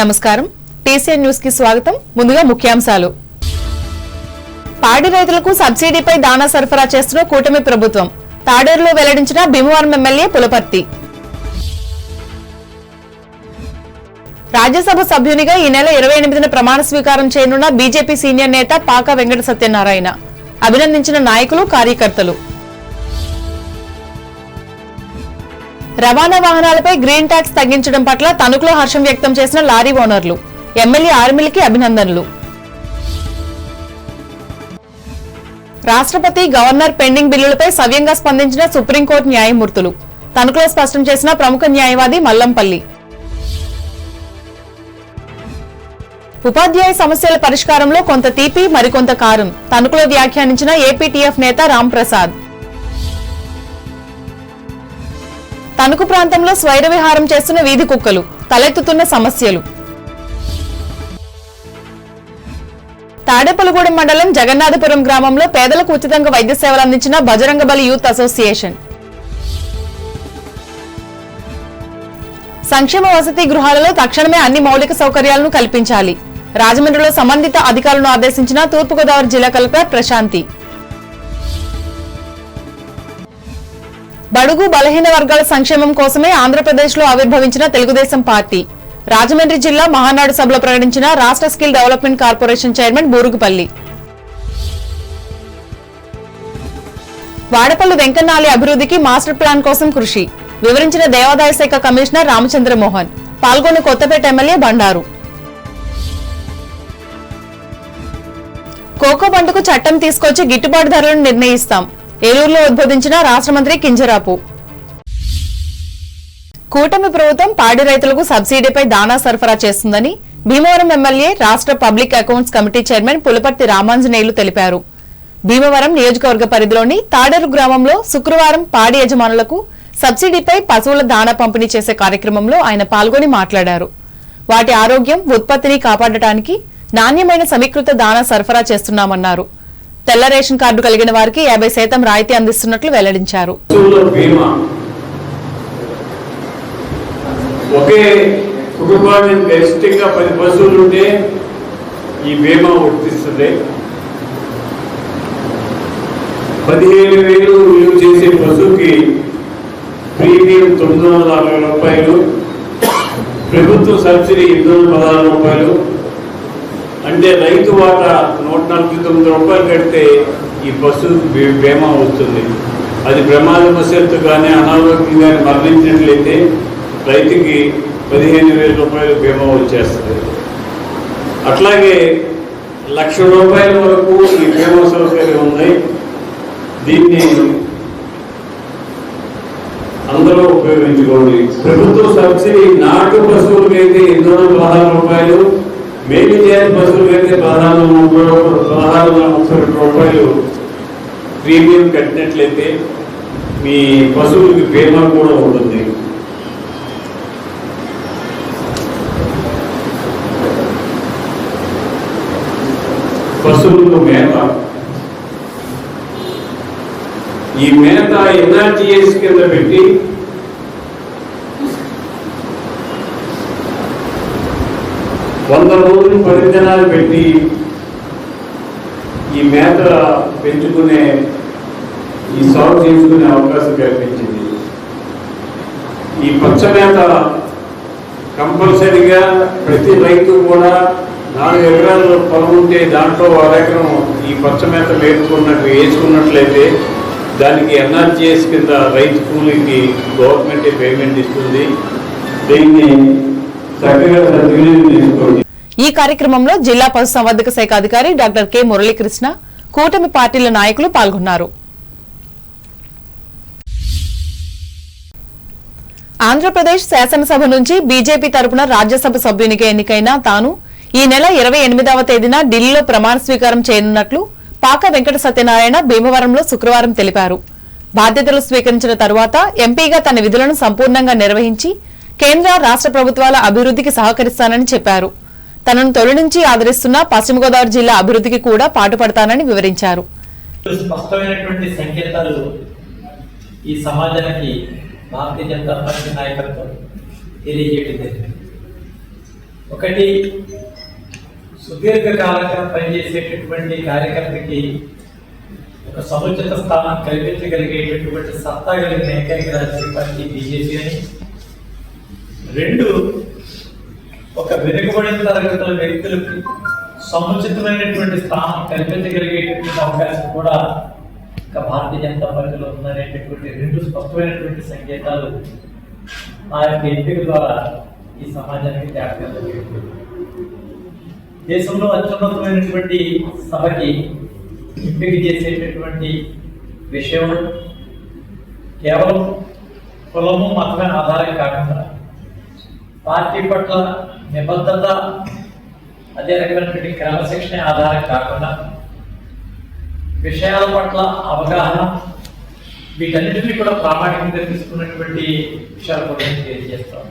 నమస్కారం TCN news కి స్వాగతం. ముందుగా ముఖ్యాంశాలు. పాడి రైతులకు సబ్సిడీపై దాణా సరఫరా చేస్తున్న కూటమి ప్రభుత్వం. తాడేరులో వెల్లడించిన భీమవరం ఎమ్మెల్యే పులపర్తి. రాజ్యసభ సభ్యునిగా ఈ నెల 28న ప్రమాణ స్వీకారం చేయనున్న బీజేపీ సీనియర్ నేత పాక వెంకట సత్యనారాయణ. అభినందించిన నాయకులు, కార్యకర్తలు. రవాణా వాహనాలపై గ్రీన్ ట్యాక్స్ తగ్గించడం పట్ల తణుకులో హర్షం వ్యక్తం చేసిన లారీ ఓనర్లు. ఎమ్మెల్యే ఆర్మిలికి అభినందనలు. రాష్ట్రపతి, గవర్నర్ పెండింగ్ బిల్లులపై సవ్యంగా స్పందించిన సుప్రీంకోర్టు న్యాయమూర్తులు. తణుకులో స్పష్టం చేసిన ప్రముఖ న్యాయవాది మల్లంపల్లి. ఉపాధ్యాయ సమస్యల పరిష్కారంలో కొంత తీపి, మరికొంత కారం. తణుకులో వ్యాఖ్యానించిన ఏపీటీఎఫ్ నేత రాంప్రసాద్. తణుకు ప్రాంతంలో స్వైర విహారం చేస్తున్న వీధి కుక్కలు. తలెత్తుతున్న సమస్యలు. తాడేపల్లిగూడెం మండలం జగన్నాథపురం గ్రామంలో పేదలకు ఉచితంగా వైద్య సేవలు అందించిన బజరంగబలి యూత్ అసోసియేషన్. సంక్షేమ వసతి గృహాలలో తక్షణమే అన్ని మౌలిక సౌకర్యాలను కల్పించాలి. రాజమండ్రిలో సంబంధిత అధికారులను ఆదేశించిన తూర్పుగోదావరి జిల్లా కలెక్టర్ ప్రశాంతి. బడుగు బలహీన వర్గాల సంక్షేమం కోసమే ఆంధ్రప్రదేశ్ లో ఆవిర్భవించిన తెలుగుదేశం పార్టీ. రాజమండ్రి జిల్లా మహానాడు సభలో ప్రకటించిన రాష్ట్ర skill development corporation chairman Burugupalli. Vadapalli వెంకన్నాలి అభివృద్ధికి మాస్టర్ ప్లాన్ కోసం కృషి వివరించిన దేవాదాయ శాఖ కమిషనర్ రామచంద్రమోహన్. పాల్గొన్న కొత్తపేట ఎమ్మెల్యే బండారు. కోకో పంటకు చట్టం తీసుకొచ్చి గిట్టుబాటు ధరలను నిర్ణయిస్తాం. ఏలూరులో ఉద్బోధించిన రాష్ట్ర మంత్రి కింజరాపు. కూటమి ప్రభుత్వం పాడి రైతులకు సబ్సిడీపై దాణా సరఫరా చేస్తుందని భీమవరం ఎమ్మెల్యే, రాష్ట్ర public accounts committee chairman Pulaparthi Ramanjaneyulu తెలిపారు. భీమవరం నియోజకవర్గ పరిధిలోని తాడేరు గ్రామంలో శుక్రవారం పాడి యజమానులకు సబ్సిడీపై పశువుల దాణా పంపిణీ చేసే కార్యక్రమంలో ఆయన పాల్గొని మాట్లాడారు. వాటి ఆరోగ్యం, ఉత్పత్తిని కాపాడటానికి నాణ్యమైన సమీకృత దాణా సరఫరా చేస్తున్నామన్నారు. తెల్ల రేషన్ కార్డు కలిగిన వారికి 50% రాయితీ అందిస్తున్నట్లు వెల్లడించారు. ఒకే కుటుంబానికి గరిష్టంగా 10 పశువులు ఉంటే ఈ బీమా వర్తిస్తుంది. 15,000 విలువ చేసే పశువుకి ప్రీమియం 940 రూపాయలు, ప్రభుత్వ సబ్సిడీ 816 రూపాయలు. అంటే రైతు వాటా 149 రూపాయలు కడితే ఈ పశువు బీమా వస్తుంది. అది ప్రమాదవశాత్తు కానీ అనారోగ్యం కానీ మరణించినట్లయితే రైతుకి 15,000 రూపాయలు బీమా వచ్చేస్తుంది. అట్లాగే 1,00,000 రూపాయల వరకు ఈ బీమా సౌకర్యం ఉంది. దీన్ని అందరూ ఉపయోగించుకోండి. ప్రభుత్వ సబ్సిడీ నాటు పశువులకైతే 816 రూపాయలు, మేలు చేయని పశువులకైతే 1,630 రూపాయలు ప్రీమియం కట్టినట్లయితే మీ పశువులకి బీమా కూడా ఉంటుంది. పశువులకు మేత, ఈ మేత ఎన్ఆర్టీఎస్ కింద పెట్టి వంద రోజులు పరిజ్ఞానాలు పెట్టి ఈ మేత పెంచుకునే, ఈ సాగు చేసుకునే అవకాశం కల్పించింది. ఈ పచ్చ మేత కంపల్సరిగా ప్రతి రైతు కూడా 4 ఎకరాల పొలం ఉంటే దాంట్లో 1 ఎకరం ఈ పచ్చ మేత వేసుకున్నట్లయితే దానికి ఎన్ఆర్జీఎస్ కింద రైతు కూలీకి గవర్నమెంటే పేమెంట్ ఇస్తుంది. దీన్ని చక్కగా సద్వినియోగం చేసుకోండి. ఈ కార్యక్రమంలో జిల్లా పశుసంవర్ధక శాఖ అధికారి డాక్టర్ కె మురళీకృష్ణ, కూటమి పార్టీల నాయకులు పాల్గొన్నారు. ఆంధ్రప్రదేశ్ శాసనసభ నుంచి బీజేపీ తరపున రాజ్యసభ సభ్యునిగా ఎన్నికైన తాను ఈ నెల 28వ తేదీన ఢిల్లీలో ప్రమాణ స్వీకారం చేయనున్నట్లు పాక వెంకట సత్యనారాయణ భీమవరంలో శుక్రవారం తెలిపారు. బాధ్యతలు స్వీకరించిన తరువాత ఎంపీగా తన విధులను సంపూర్ణంగా నిర్వహించి కేంద్ర, రాష్ట్ర ప్రభుత్వాల అభివృద్ధికి సహకరిస్తానని చెప్పారు. తనను తొలి నుంచి ఆదరిస్తున్న పశ్చిమ గోదావరి జిల్లా అభివృద్ధికి కూడా పాటుపడతానని వివరించారు. స్పష్టమైనటువంటి సంకేతాలు ఈ సమాజానికి భారతీయ జనతా పార్టీ నాయకత్వం తెలియజేయడం జరిగింది. ఒకటి, సుదీర్ఘకాలంగా పనిచేసేటటువంటి కార్యకర్తకి ఒక సముచిత స్థానం కల్పించగలిగేటటువంటి సత్తా కలిగిన ఏకైక రాజకీయ పార్టీ బీజేపీ అని. రెండు, ఒక వెనుకబడిన తరగతుల వ్యక్తులకు సముచితమైనటువంటి స్థానం కల్పించగలిగేటటువంటి అవకాశం కూడా ఒక భారతీయ జనతా పార్టీలో ఉందనేటటువంటి రెండు స్పష్టమైనటువంటి సంకేతాలు ఆ యొక్క ఎంపిక ద్వారా ఈ సమాజానికి తేటగా జరిగింది. దేశంలో అత్యున్నతమైనటువంటి సభకి ఎంపిక చేసేటటువంటి విషయం కేవలం కులము మతమైన ఆధారం కాకుండా పార్టీ పట్ల నిబద్ధత, అదే రకమైనటువంటి క్రమశిక్షణ ఆధారం కాకుండా విషయాల పట్ల అవగాహన, వీటన్నిటినీ కూడా ప్రామాణికంగా తీసుకున్నటువంటి విషయాలు కూడా తెలియజేస్తాం.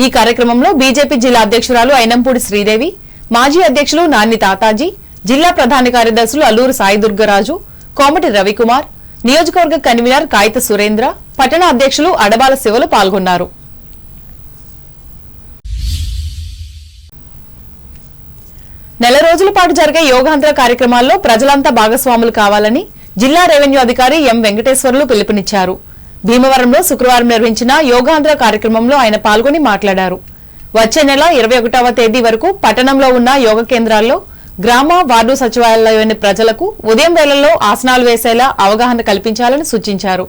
ఈ కార్యక్రమంలో బీజేపీ జిల్లా అధ్యక్షురాలు అయినంపూడి శ్రీదేవి, మాజీ అధ్యక్షులు నాన్ని తాతాజీ, జిల్లా ప్రధాన కార్యదర్శులు అల్లూరు సాయి దుర్గరాజు, కోమటి రవికుమార్, నియోజకవర్గ కన్వీనర్ కాయిత సురేంద్ర, పట్టణ అధ్యక్షులు అడబాల శివలు పాల్గొన్నారు. నెల రోజుల పాటు జరిగే యోగాంధ్ర కార్యక్రమాల్లో ప్రజలంతా భాగస్వాములు కావాలని జిల్లా రెవెన్యూ అధికారి ఎం వెంకటేశ్వర్లు పిలుపునిచ్చారు. భీమవరంలో శుక్రవారం నిర్వహించిన యోగాంధ్ర కార్యక్రమంలో ఆయన పాల్గొని మాట్లాడారు. వచ్చే నెల 21వ తేదీ వరకు పట్టణంలో ఉన్న యోగ కేంద్రాల్లో గ్రామ, వార్డు సచివాలయంలోని ప్రజలకు ఉదయం వేళల్లో ఆసనాలు వేసేలా అవగాహన కల్పించాలని సూచించారు.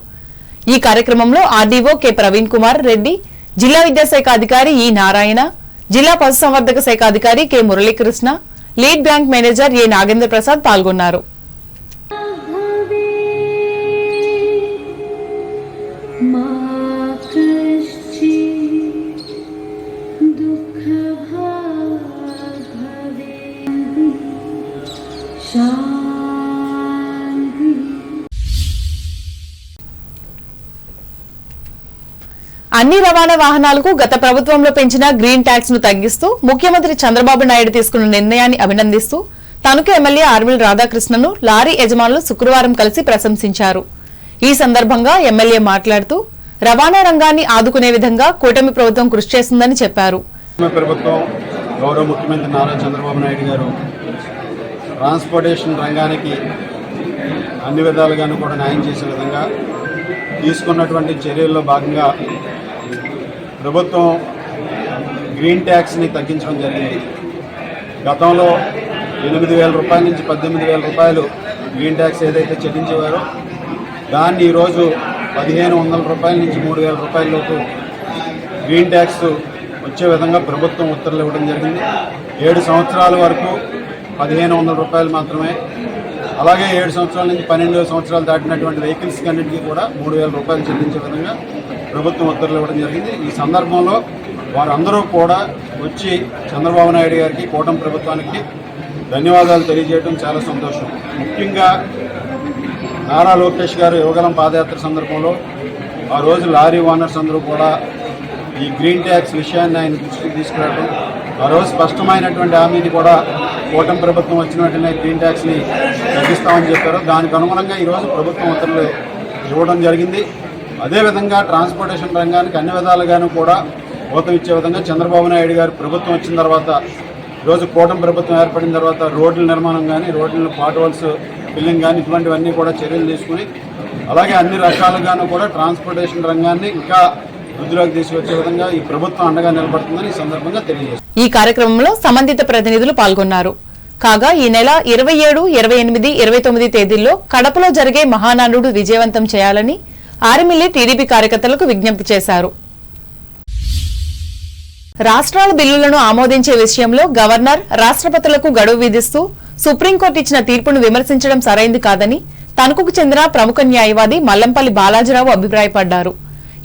ఈ కార్యక్రమంలో ఆర్డీఓ కె ప్రవీణ్ కుమార్ రెడ్డి, జిల్లా విద్యాశాఖ అధికారి ఈ నారాయణ, జిల్లా పశుసంవర్ధక శాఖ అధికారి K Muralikrishna, lead bank manager A Nagendra Prasad పాల్గొన్నారు. అన్ని రవాణా వాహనాలకు గత ప్రభుత్వంలో పెంచిన గ్రీన్ ట్యాక్స్ ను తగ్గిస్తూ ముఖ్యమంత్రి చంద్రబాబు నాయుడు తీసుకున్న నిర్ణయాన్ని అభినందిస్తూ తణుకు ఎమ్మెల్యే ఆర్మిల్ రాధాకృష్ణను లారీ యజమానులు శుక్రవారం కలిసి ప్రశంసించారు. ఈ సందర్భంగా ఎమ్మెల్యే మాట్లాడుతూ రవాణా రంగాన్ని ఆదుకునే విధంగా కూటమి ప్రభుత్వం కృషి చేస్తుందని చెప్పారు. గౌరవ ముఖ్యమంత్రి నారా చంద్రబాబు నాయుడు గారు ట్రాన్స్పోర్టేషన్ రంగానికి అన్ని విధాలుగాను కూడా న్యాయం చేసే విధంగా తీసుకున్నటువంటి చర్యల్లో భాగంగా ప్రభుత్వం గ్రీన్ ట్యాక్స్ని తగ్గించడం జరిగింది. గతంలో 8,000 రూపాయల నుంచి 18,000 రూపాయలు గ్రీన్ ట్యాక్స్ ఏదైతే చెల్లించేవారో దాన్ని ఈరోజు 1,500 రూపాయల నుంచి 3,000 రూపాయలలోపు గ్రీన్ ట్యాక్స్ వచ్చే విధంగా ప్రభుత్వం ఉత్తర్వులు ఇవ్వడం జరిగింది. 7 సంవత్సరాల వరకు 1,500 రూపాయలు మాత్రమే, అలాగే 7 సంవత్సరాల నుంచి 12 సంవత్సరాలు దాటినటువంటి వెహికల్స్ అన్నింటికీ కూడా 3,000 రూపాయలు చెల్లించే విధంగా ప్రభుత్వం ఉత్తర్వులు ఇవ్వడం జరిగింది. ఈ సందర్భంలో వారందరూ కూడా వచ్చి చంద్రబాబు నాయుడు గారికి, కూటమి ప్రభుత్వానికి ధన్యవాదాలు తెలియజేయడం చాలా సంతోషం. ముఖ్యంగా నారా లోకేష్ గారు యువగలం పాదయాత్ర సందర్భంలో ఆ రోజు లారీ ఓనర్స్ అందరూ కూడా ఈ గ్రీన్ ట్యాక్స్ విషయాన్ని ఆయన దృష్టికి తీసుకురావడం, ఆ రోజు స్పష్టమైనటువంటి హామీని కూడా కూటమి ప్రభుత్వం వచ్చిన వెంటనే గ్రీన్ ట్యాక్స్ని తగ్గిస్తామని చెప్పారు. దానికి అనుగుణంగా ఈరోజు ప్రభుత్వం ఉత్తర్వులు ఇవ్వడం జరిగింది. అదేవిధంగా ట్రాన్స్పోర్టేషన్ రంగానికి అన్ని విధాలుగాను కూడా ఊతం ఇచ్చే విధంగా చంద్రబాబు నాయుడు గారు ప్రభుత్వం వచ్చిన తర్వాత, ఈరోజు కూటమి ప్రభుత్వం ఏర్పడిన తర్వాత రోడ్ల నిర్మాణం కానీ, రోడ్ల పాట్‌హోల్స్ ఫిల్లింగ్ కానీ ఇటువంటివన్నీ కూడా చర్యలు తీసుకుని, అలాగే అన్ని రకాలుగాను కూడా ట్రాన్స్పోర్టేషన్ రంగాన్ని ఇంకా వృద్ధిలోకి తీసుకొచ్చే విధంగా ఈ ప్రభుత్వం అండగా నిలబడుతుందని ఈ సందర్భంగా తెలియజేస్తారు. ఈ కార్యక్రమంలో సంబంధిత ప్రతినిధులు పాల్గొన్నారు. కాగా ఈ నెల 27, 28, 29 తేదీల్లో కడపలో జరిగే మహానాడుడు విజయవంతం చేయాలని ఆర్మిల్లి టీడీపీ కార్యకర్తలకు విజ్ఞప్తి చేశారు. రాష్ట్రాల బిల్లులను ఆమోదించే విషయంలో గవర్నర్, రాష్ట్రపతులకు గడువు విధిస్తూ సుప్రీంకోర్టు ఇచ్చిన తీర్పును విమర్శించడం సరైంది కాదని తణుకుకు చెందిన ప్రముఖ న్యాయవాది మల్లంపల్లి బాలాజీరావు అభిప్రాయపడ్డారు.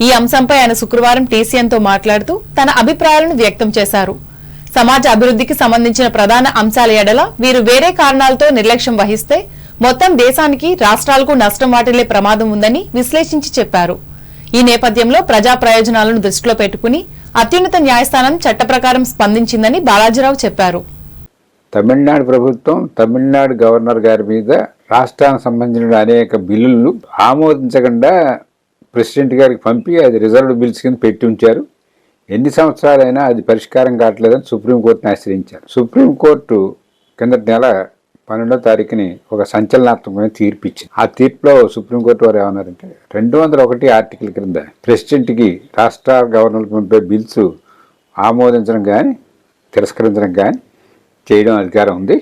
ఈ అంశంపై ఆయన శుక్రవారం టీసీఎన్తో మాట్లాడుతూ తన అభిప్రాయాలను వ్యక్తం చేశారు. సమాజ అభివృద్ధికి సంబంధించిన ప్రధాన అంశాల ఎడల వీరు వేరే కారణాలతో నిర్లక్ష్యం వహిస్తే మొత్తం దేశానికి, రాష్ట్రాలకు నష్టం వాటిల్లే ప్రమాదం ఉందని విశ్లేషించి చెప్పారు. ఈ నేపథ్యంలో ప్రజా ప్రయోజనాలను దృష్టిలో పెట్టుకుని అత్యున్నత న్యాయస్థానం చట్ట ప్రకారం స్పందించిందని బాలాజీరావు చెప్పారు. తమిళనాడు ప్రభుత్వం, తమిళనాడు గవర్నర్ గారి మీద రాష్ట్రానికి సంబంధించిన అనేక బిల్లులు ఆమోదించకుండా ప్రెసిడెంట్ గారికి పంపి అది రిజర్వ్డ్ బిల్స్ కింద పెట్టి ఉంచారు. ఎన్ని సంవత్సరాలైనా అది పరిష్కారం కావట్లేదని సుప్రీంకోర్టుని ఆశ్రయించారు. సుప్రీంకోర్టు కిందటి నెల 12వ తారీఖుని ఒక సంచలనాత్మకమైన తీర్పు ఇచ్చింది. ఆ తీర్పులో సుప్రీంకోర్టు వారు ఏమన్నారంటే 201 ఆర్టికల్ క్రింద ప్రెసిడెంట్కి రాష్ట్ర గవర్నర్లు పంపే బిల్స్ ఆమోదించడం కానీ తిరస్కరించడం కానీ చేయడం అధికారం ఉంది.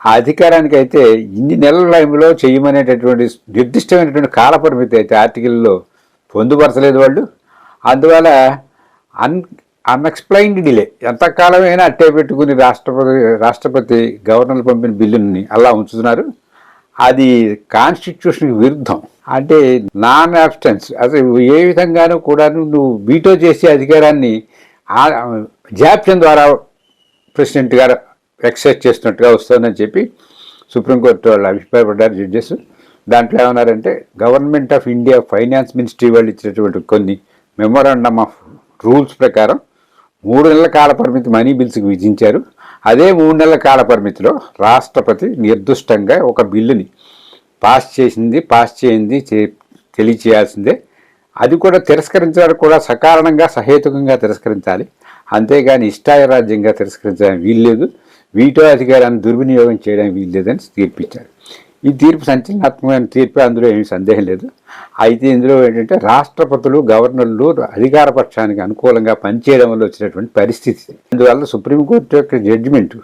ఆ అధికారానికి అయితే ఇన్ని నెలల టైంలో చేయమనేటటువంటి నిర్దిష్టమైనటువంటి కాలపరిమితి అయితే ఆర్టికల్లో పొందుపరచలేదు వాళ్ళు. అందువల్ల అన్ఎక్స్ప్లెయిన్డ్ డిలే ఎంతకాలమైనా అట్టే పెట్టుకుని రాష్ట్రపతి గవర్నర్లు పంపిన బిల్లుని అలా ఉంచుతున్నారు. అది కాన్స్టిట్యూషన్కి విరుద్ధం. అంటే నాన్ అబ్స్టెన్స్ అసలు ఏ విధంగానూ కూడా నువ్వు వీటో చేసే అధికారాన్ని జాప్యం ద్వారా ప్రెసిడెంట్ గారు ఎక్సైజ్ చేస్తున్నట్టుగా వస్తుందని చెప్పి సుప్రీంకోర్టు వాళ్ళు అభిప్రాయపడ్డారు జడ్జెస్. దాంట్లో ఏమన్నారంటే government of India finance ministry వాళ్ళు ఇచ్చినటువంటి కొన్ని మెమోరాండమ్ ఆఫ్ రూల్స్ ప్రకారం 3 నెలల కాల పరిమితి మనీ బిల్స్కి విధించారు. అదే 3 నెలల కాల పరిమితిలో రాష్ట్రపతి నిర్దిష్టంగా ఒక బిల్లుని పాస్ చేయింది తెలియచేయాల్సిందే. అది కూడా తిరస్కరించడానికి కూడా సకారణంగా సహేతుకంగా తిరస్కరించాలి. అంతేగాని ఇష్టాయరాజ్యంగా తిరస్కరించడానికి వీల్లేదు. వీటో అధికారాన్ని దుర్వినియోగం చేయడానికి వీల్లేదని తీర్పిచ్చారు. ఈ తీర్పు సంచలనాత్మకమైన తీర్పు, అందులో ఏమీ సందేహం లేదు. అయితే ఇందులో ఏంటంటే రాష్ట్రపతులు గవర్నర్లు అధికార పక్షానికి అనుకూలంగా పనిచేయడం వల్ల వచ్చినటువంటి పరిస్థితి. అందువల్ల సుప్రీంకోర్టు యొక్క జడ్జిమెంట్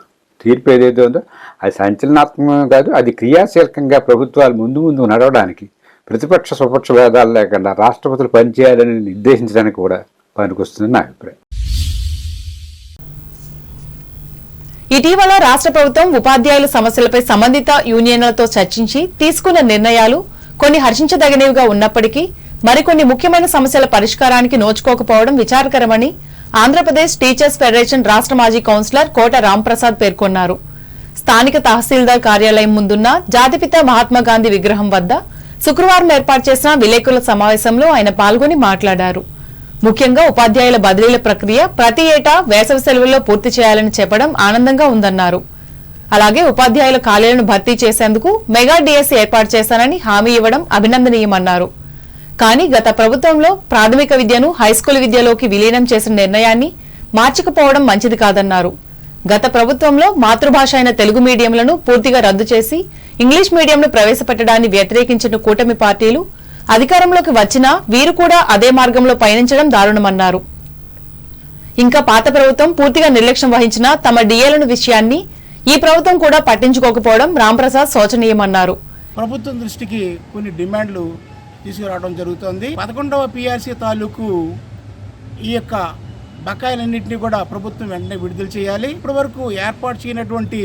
తీర్పు ఏదైతే ఉందో అది సంచలనాత్మకం కాదు, అది క్రియాశీలకంగా ప్రభుత్వాలు ముందు నడవడానికి ప్రతిపక్ష స్వపక్ష భేదాలు లేకుండా రాష్ట్రపతులు పనిచేయాలని నిర్దేశించడానికి కూడా పనికొస్తుందని నా అభిప్రాయం. ఇటీవల రాష్ట్ర ప్రభుత్వం ఉపాధ్యాయుల సమస్యలపై సంబంధిత యూనియన్లతో చర్చించి తీసుకున్న నిర్ణయాలు కొన్ని హర్షించదగినవిగా ఉన్నప్పటికీ మరికొన్ని ముఖ్యమైన సమస్యల పరిష్కారానికి నోచుకోకపోవడం విచారకరమని ఆంధ్రప్రదేశ్ టీచర్స్ ఫెడరేషన్ రాష్ట్ర మాజీ కౌన్సిలర్ కోట రాంప్రసాద్ పేర్కొన్నారు. స్థానిక తహసీల్దార్ కార్యాలయం ముందున్న జాతిపిత మహాత్మాగాంధీ విగ్రహం వద్ద శుక్రవారం ఏర్పాటు చేసిన విలేకరుల సమావేశంలో ఆయన పాల్గొని మాట్లాడారు. ముఖ్యంగా ఉపాధ్యాయుల బదిలీల ప్రక్రియ ప్రతి ఏటా వేసవి సెలవుల్లో పూర్తి చేయాలని చెప్పడం ఆనందంగా ఉందన్నారు. అలాగే ఉపాధ్యాయుల ఖాళీలను భర్తీ చేసేందుకు మెగా డిఎస్సీ ఏర్పాటు చేశానని హామీ ఇవ్వడం అభినందనీయమన్నారు. కానీ గత ప్రభుత్వంలో ప్రాథమిక విద్యను హైస్కూల్ విద్యలోకి విలీనం చేసిన నిర్ణయాన్ని మార్చకపోవడం మంచిది కాదన్నారు. గత ప్రభుత్వంలో మాతృభాష అయిన తెలుగు మీడియంలను పూర్తిగా రద్దు చేసి ఇంగ్లీష్ మీడియంను ప్రవేశపెట్టడాన్ని వ్యతిరేకించిన కూటమి పార్టీలు అధికారంలోకి వచ్చినా వీరు కూడా అదే మార్గంలో పయనించడం దారుణమన్నారు. ఇంకా పాత ప్రభుత్వం పూర్తిగా నిర్లక్ష్యం వహించిన తమ డిఏలను విషయాన్ని ఈ ప్రభుత్వం కూడా పట్టించుకోకపోవడం రాంప్రసాద్ శోచనీయమన్నారు. ప్రభుత్వం దృష్టికి కొన్ని డిమాండ్లు తీసుకురావడం జరుగుతోంది. 11వ పిఆర్సీ తాలూకు ఈ యొక్క బకాయిలన్నింటినీ కూడా ప్రభుత్వం వెంటనే విడుదల చేయాలి. ఇప్పటి వరకు ఏర్పాటు చేయనటువంటి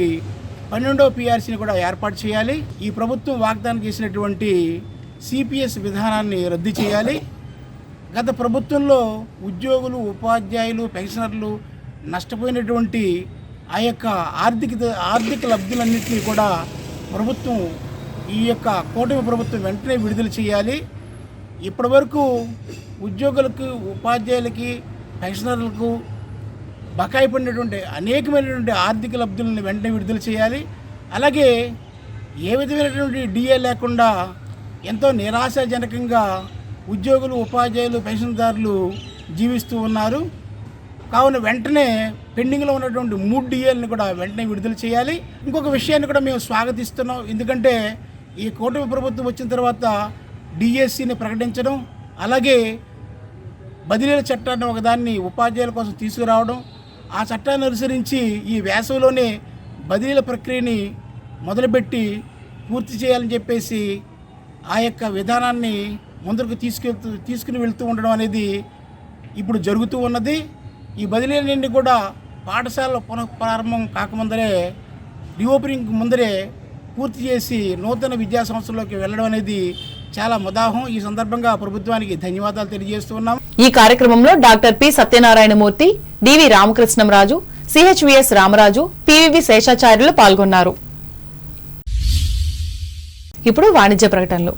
12వ పిఆర్సీని కూడా ఏర్పాటు చేయాలి. ఈ ప్రభుత్వం వాగ్దానం చేసినటువంటి సిపిఎస్ విధానాన్ని రద్దు చేయాలి. గత ప్రభుత్వంలో ఉద్యోగులు, ఉపాధ్యాయులు, పెన్షనర్లు నష్టపోయినటువంటి ఆ యొక్క ఆర్థిక లబ్ధులన్నింటినీ కూడా ప్రభుత్వం ఈ యొక్క కూటమి ప్రభుత్వం వెంటనే విడుదల చేయాలి. ఇప్పటి వరకు ఉద్యోగులకు, ఉపాధ్యాయులకి, పెన్షనర్లకు బకాయి పడినటువంటి అనేకమైనటువంటి ఆర్థిక లబ్ధులను వెంటనే విడుదల చేయాలి. అలాగే ఏ విధమైనటువంటి డిఏ లేకుండా ఎంతో నిరాశాజనకంగా ఉద్యోగులు, ఉపాధ్యాయులు, పెన్షన్దారులు జీవిస్తూ ఉన్నారు. కావున వెంటనే పెండింగ్లో ఉన్నటువంటి 3 డిఏలను కూడా వెంటనే విడుదల చేయాలి. ఇంకొక విషయాన్ని కూడా మేము స్వాగతిస్తున్నాం. ఎందుకంటే ఈ కూటమి ప్రభుత్వం వచ్చిన తర్వాత డిఎస్సిని ప్రకటించడం, అలాగే బదిలీల చట్టాన్ని ఒకదాన్ని ఉపాధ్యాయుల కోసం తీసుకురావడం, ఆ చట్టాన్ని అనుసరించి ఈ వేసవిలోనే బదిలీల ప్రక్రియని మొదలుపెట్టి పూర్తి చేయాలని చెప్పేసి ఆ యొక్క విధానాన్ని ముందుకు తీసుకుని వెళ్తూ ఉండడం అనేది ఇప్పుడు జరుగుతూ ఉన్నది. ఈ బదిలీలన్నీ కూడా పాఠశాలలో పునఃప్రారంభం కాకముందరే, రీఓపెనింగ్ ముందరే పూర్తి చేసి నూతన విద్యా సంవత్సరంలోకి వెళ్ళడం అనేది చాలా ముదాహం. ఈ సందర్భంగా ప్రభుత్వానికి ధన్యవాదాలు తెలియజేస్తూ ఉన్నాం. ఈ కార్యక్రమంలో డాక్టర్ పి సత్యనారాయణమూర్తి, డివి రామకృష్ణంరాజు, సిహెచ్విఎస్ రామరాజు, పివివి శేషాచార్యులు పాల్గొన్నారు. ఇప్పుడు వాణిజ్య ప్రకటనలు.